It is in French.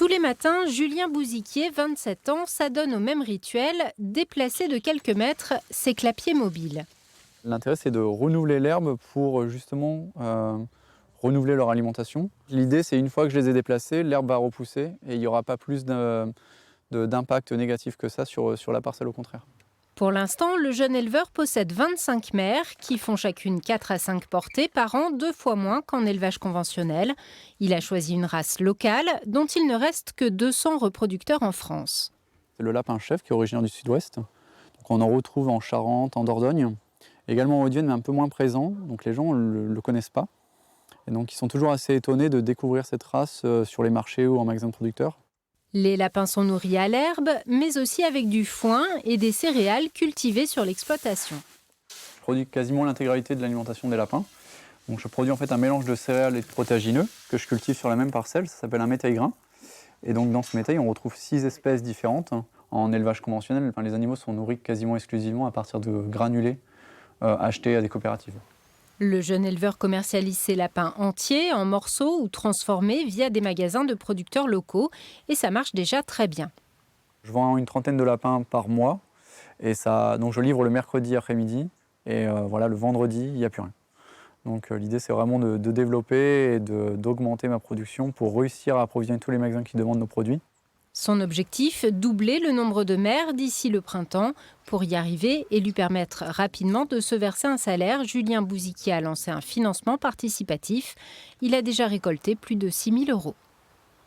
Tous les matins, Julien Bouziquier, 27 ans, s'adonne au même rituel, déplacer de quelques mètres ses clapiers mobiles. L'intérêt, c'est de renouveler l'herbe pour justement renouveler leur alimentation. L'idée, c'est une fois que je les ai déplacés, l'herbe va repousser et il n'y aura pas plus d'impact négatif que ça sur la parcelle au contraire. Pour l'instant, le jeune éleveur possède 25 mères qui font chacune 4 à 5 portées par an, 2 fois moins qu'en élevage conventionnel. Il a choisi une race locale dont il ne reste que 200 reproducteurs en France. C'est le lapin chef qui est originaire du sud-ouest. Donc on en retrouve en Charente, en Dordogne. Également en Haute-Vienne, mais un peu moins présent. Donc les gens ne le connaissent pas. Et donc ils sont toujours assez étonnés de découvrir cette race sur les marchés ou en magasin de producteurs. Les lapins sont nourris à l'herbe, mais aussi avec du foin et des céréales cultivées sur l'exploitation. Je produis quasiment l'intégralité de l'alimentation des lapins. Donc je produis en fait un mélange de céréales et de protéagineux que je cultive sur la même parcelle. Ça s'appelle un métail-grain. Et donc dans ce métail, on retrouve 6 espèces différentes. En élevage conventionnel, les animaux sont nourris quasiment exclusivement à partir de granulés achetés à des coopératives. Le jeune éleveur commercialise ses lapins entiers, en morceaux ou transformés via des magasins de producteurs locaux. Et ça marche déjà très bien. Je vends une trentaine de lapins par mois. Et donc je livre le mercredi après-midi. Et le vendredi, il n'y a plus rien. Donc l'idée, c'est vraiment de développer et d'augmenter ma production pour réussir à approvisionner tous les magasins qui demandent nos produits. Son objectif, doubler le nombre de mères d'ici le printemps. Pour y arriver et lui permettre rapidement de se verser un salaire, Julien Bouziquier a lancé un financement participatif. Il a déjà récolté plus de 6 000 €.